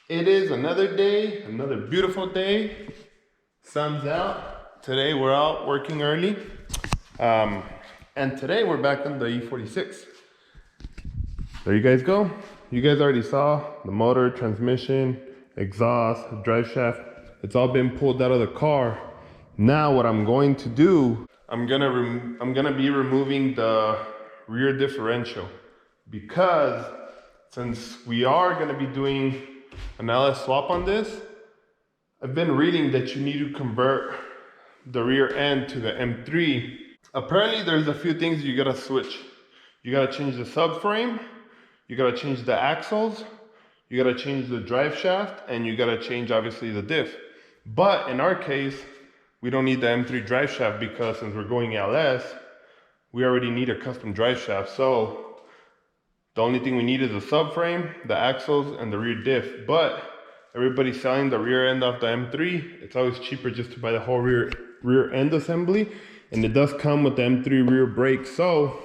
It is another day, another beautiful day. Sun's out. Today we're out working early. And today we're back on the E46. There you guys go. You guys already saw the motor, transmission, exhaust, drive shaft. It's all been pulled out of the car. Now what I'm going to do, I'm gonna be removing the rear differential, because since we are gonna be doing an LS swap on this, I've been reading that you need to convert the rear end to the M3. Apparently there's a few things you gotta switch. You gotta change the subframe, you gotta change the axles, you gotta change the drive shaft, and you gotta change obviously the diff. But in our case, we don't need the M3 drive shaft, because since we're going LS, we already need a custom drive shaft. So the only thing we need is the subframe, the axles, and the rear diff. But everybody's selling the rear end of the M3. It's always cheaper just to buy the whole rear end assembly. And it does come with the M3 rear brake. So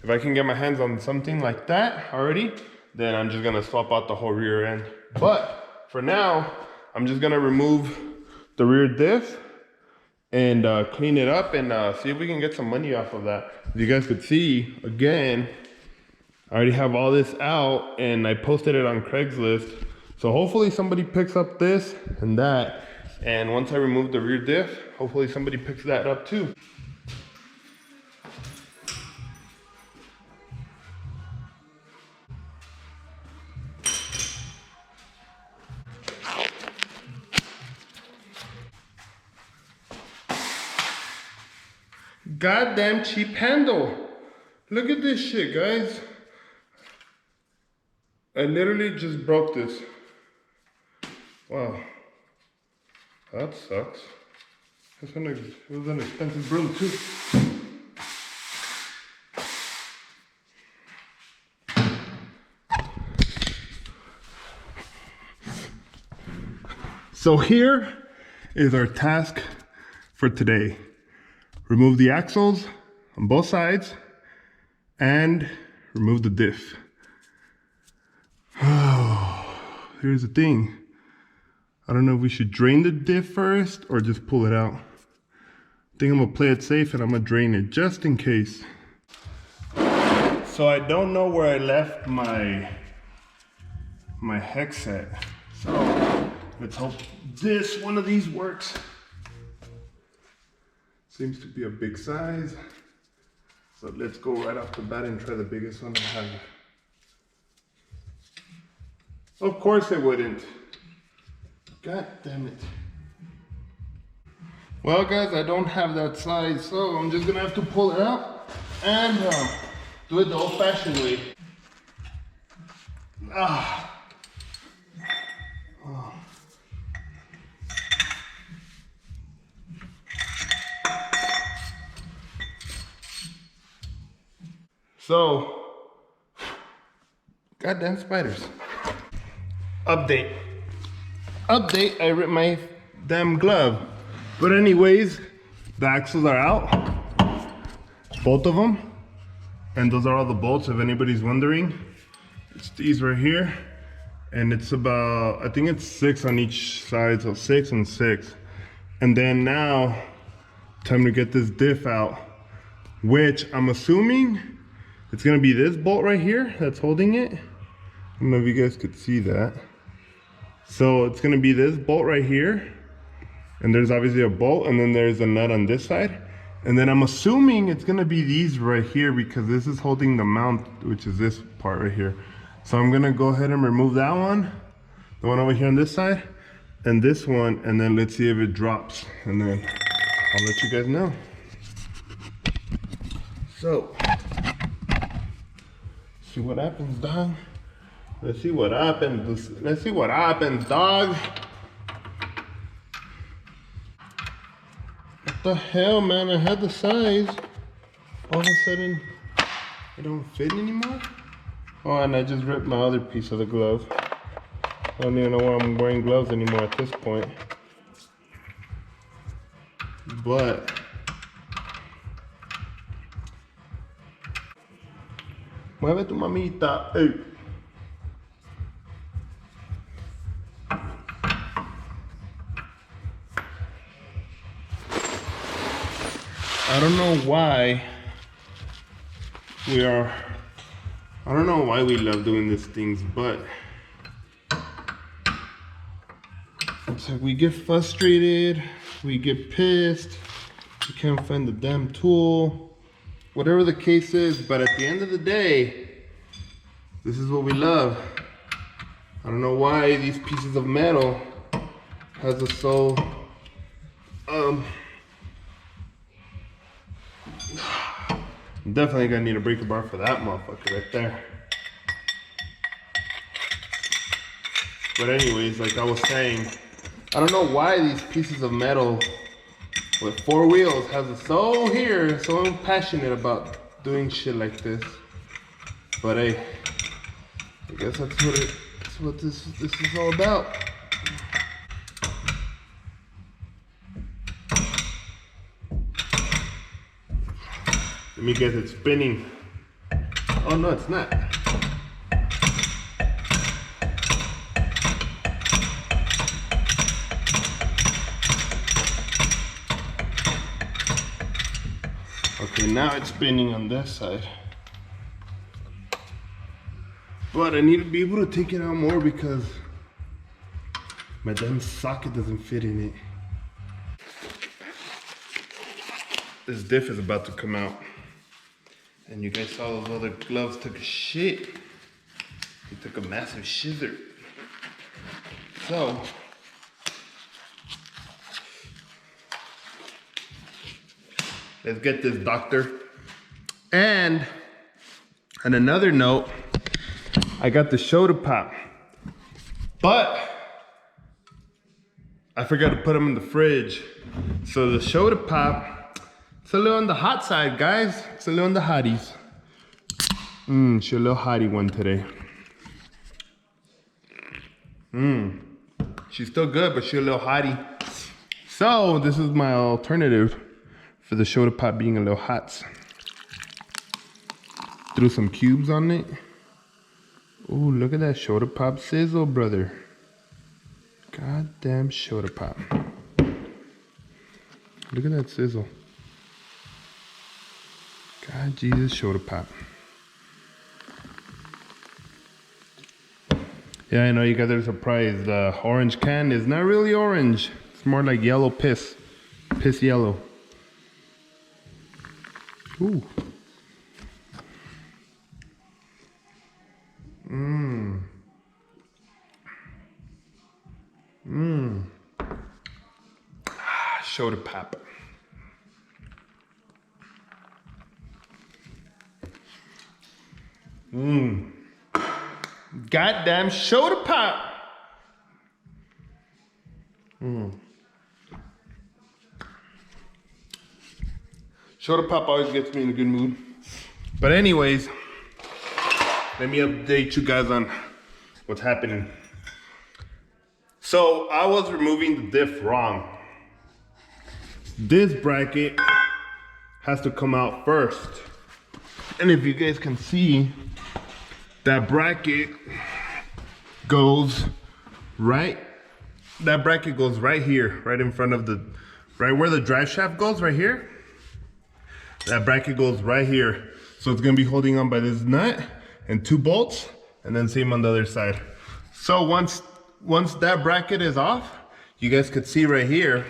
if I can get my hands on something like that already, then I'm just gonna swap out the whole rear end. But for now, I'm just gonna remove the rear diff and clean it up and see if we can get some money off of that. As you guys could see, again, I already have all this out and I posted it on Craigslist. So hopefully somebody picks up this and that. And once I remove the rear diff, hopefully somebody picks that up too. Goddamn cheap handle. Look at this shit, guys. I literally just broke this. Wow. That sucks. It was an expensive broom too. So here is our task for today. Remove the axles on both sides and remove the diff. Oh, here's the thing. I don't know if we should drain the diff first or just pull it out. I think I'm gonna play it safe and I'm gonna drain it just in case. So I don't know where I left my hex set. So let's hope one of these works. Seems to be a big size. So let's go right off the bat and try the biggest one I have. Of course it wouldn't. God damn it. Well guys, I don't have that size, so I'm just gonna have to pull it out and do it the old-fashioned way. Ah. Oh. So, goddamn spiders. Update, I ripped my damn glove. But anyways, the axles are out, both of them. And those are all the bolts, if anybody's wondering. It's these right here. And it's about, I think it's 6 on each side, so 6 and 6. And then now, time to get this diff out, which I'm assuming it's gonna be this bolt right here that's holding it. I don't know if you guys could see that. So it's gonna be this bolt right here, and there's obviously a bolt, and then there's a nut on this side. And then I'm assuming it's gonna be these right here, because this is holding the mount, which is this part right here. So I'm gonna go ahead and remove that one, the one over here on this side, and this one, and then let's see if it drops. And then I'll let you guys know. So, see what happens, dog. Let's see what happens. Let's see what happens, dog. What the hell, man? I had the size. All of a sudden, it don't fit anymore. Oh, and I just ripped my other piece of the glove. I don't even know why I'm wearing gloves anymore at this point. But mueve tu mamita. Hey. I don't know why we love doing these things, but it's like we get frustrated, we get pissed, we can't find the damn tool, whatever the case is, but at the end of the day, this is what we love. I don't know why these pieces of metal has us so definitely gonna need a breaker bar for that motherfucker right there. But anyways, like I was saying, I don't know why these pieces of metal with 4 wheels has us so passionate about doing shit like this. But hey, I guess that's what this is all about. Let me guess, it's spinning. Oh no, it's not. Okay, now it's spinning on this side. But I need to be able to take it out more because my damn socket doesn't fit in it. This diff is about to come out. And you guys saw those other gloves took a shit. He took a massive shizzer. So, let's get this, doctor. And on another note, I got the shoulder pop, but I forgot to put them in the fridge. So the shoulder pop, it's a little on the hot side, guys. It's a little on the hotties. She's a little hottie one today. She's still good, but she's a little hottie. So this is my alternative for the shoulder pop being a little hot. Threw some cubes on it. Ooh, look at that shoulder pop sizzle, brother. Goddamn shoulder pop. Look at that sizzle. God, Jesus, shoulder pop. Yeah, I know you guys are surprised. The orange can is not really orange. It's more like yellow piss. Piss yellow. Ooh. Shoulder pop. Goddamn shoulder pop. Shoulder pop always gets me in a good mood. But anyways, let me update you guys on what's happening. So I was removing the diff wrong. This bracket has to come out first. And if you guys can see, that bracket goes right here, right in front of right where the drive shaft goes, right here. That bracket goes right here. So it's gonna be holding on by this nut and 2 bolts, and then same on the other side. So once that bracket is off, you guys could see right here.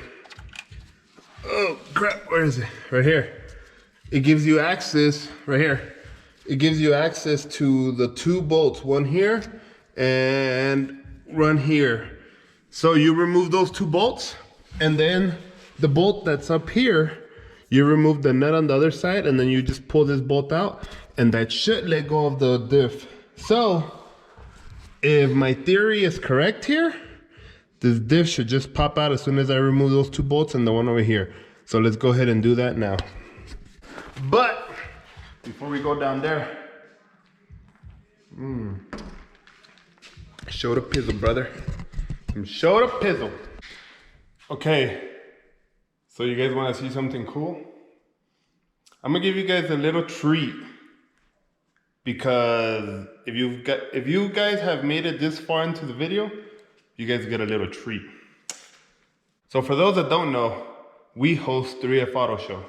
Oh crap, where is it? Right here. It gives you access, right here. It gives you access to the 2 bolts, one here and one here. So you remove those 2 bolts, and then the bolt that's up here, you remove the nut on the other side, and then you just pull this bolt out, and that should let go of the diff. So if my theory is correct here, this diff should just pop out as soon as I remove those 2 bolts and the one over here. So let's go ahead and do that now. But before we go down there, show the pizzle, brother. Show the pizzle. Okay, so you guys want to see something cool? I'm gonna give you guys a little treat, because if you guys have made it this far into the video, you guys get a little treat. So for those that don't know, we host 3F Auto Show.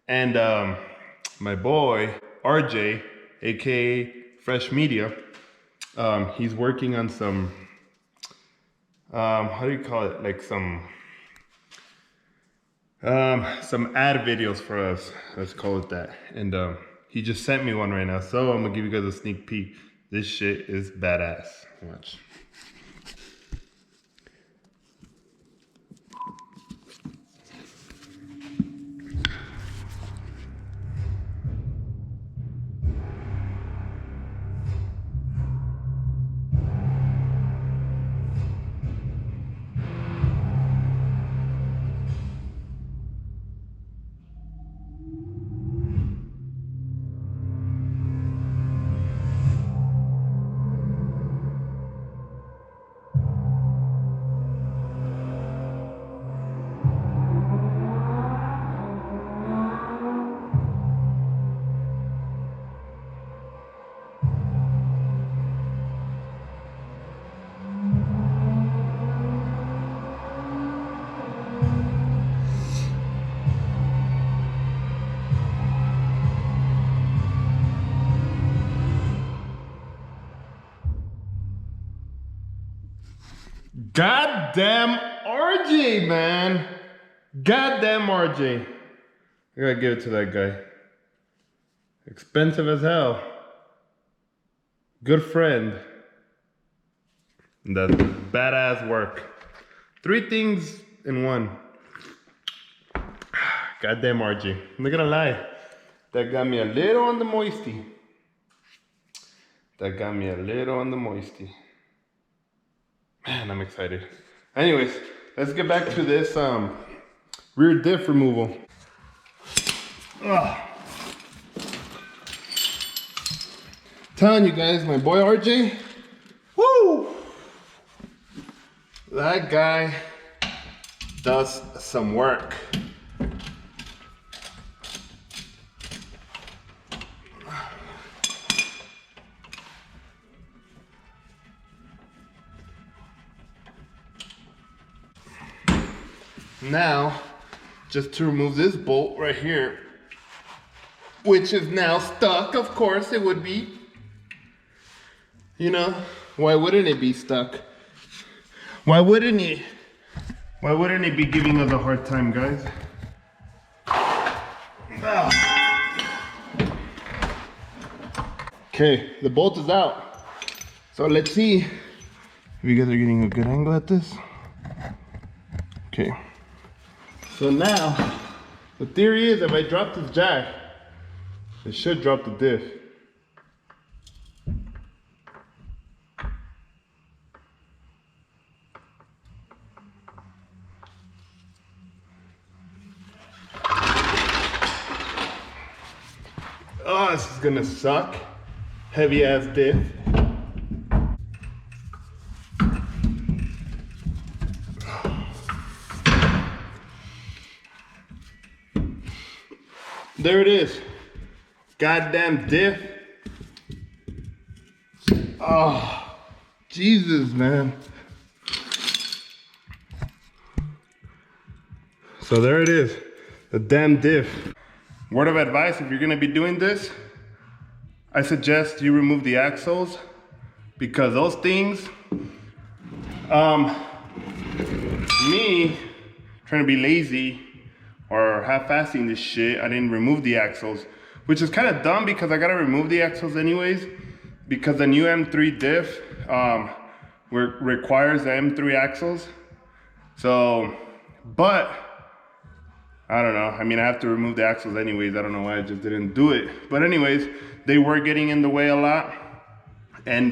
And my boy RJ, aka Fresh Media, he's working on some how do you call it, like some ad videos for us, let's call it that. And he just sent me one right now, so I'm gonna give you guys a sneak peek. This shit is badass. Watch. Goddamn RJ, man. Goddamn RJ. I gotta give it to that guy. Expensive as hell. Good friend. That's badass work. 3 things in one. Goddamn RJ. I'm not gonna lie. That got me a little on the moisty. Man, I'm excited. Anyways, let's get back to this rear diff removal. Ugh. Telling you guys, my boy RJ, woo! That guy does some work. Now, just to remove this bolt right here, which is now stuck, of course it would be. You know, why wouldn't it be stuck? Why wouldn't it? Why wouldn't it be giving us a hard time, guys? Okay, the bolt is out. So let's see if you guys are getting a good angle at this. Okay. So now, the theory is if I drop this jack, it should drop the diff. Oh, this is gonna suck. Heavy ass diff. There it is. Goddamn diff. Oh, Jesus, man. So there it is, the damn diff. Word of advice, if you're gonna be doing this, I suggest you remove the axles, because those things, me trying to be lazy or half-assing this shit, I didn't remove the axles, which is kind of dumb because I gotta remove the axles anyways, because the new M3 diff requires the M3 axles. So, but I don't know. I mean, I have to remove the axles anyways. I don't know why I just didn't do it. But anyways, they were getting in the way a lot. And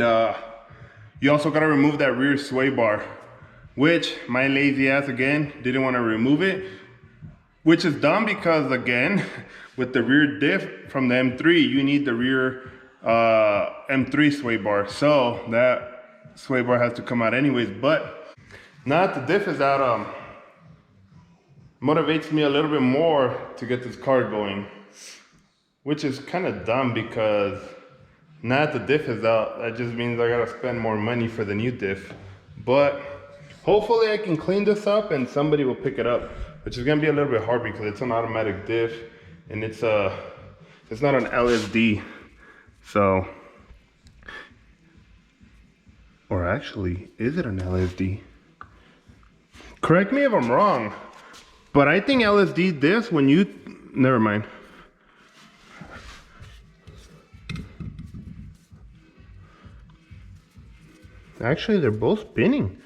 you also gotta remove that rear sway bar, which my lazy ass, again, didn't wanna remove it, which is dumb because, again, with the rear diff from the M3, you need the rear M3 sway bar. So that sway bar has to come out anyways. But now that the diff is out, motivates me a little bit more to get this car going, which is kind of dumb because now that the diff is out, that just means I gotta spend more money for the new diff. But hopefully I can clean this up and somebody will pick it up, which is gonna be a little bit hard because it's an automatic diff and it's not an LSD, so, or actually, is it an LSD? Correct me if I'm wrong, but I think LSD this when you, never mind. Actually, they're both spinning.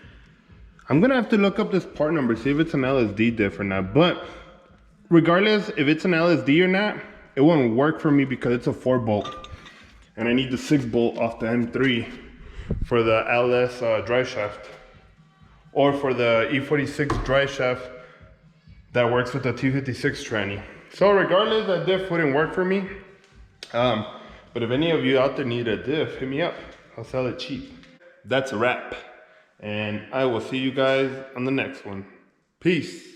I'm gonna have to look up this part number, see if it's an LSD diff or not. But regardless if it's an LSD or not, it won't work for me because it's a 4-bolt. And I need the 6-bolt off the M3 for the LS drive shaft. Or for the E46 drive shaft that works with the T56 tranny. So regardless, that diff wouldn't work for me. But if any of you out there need a diff, hit me up. I'll sell it cheap. That's a wrap. And I will see you guys on the next one. Peace.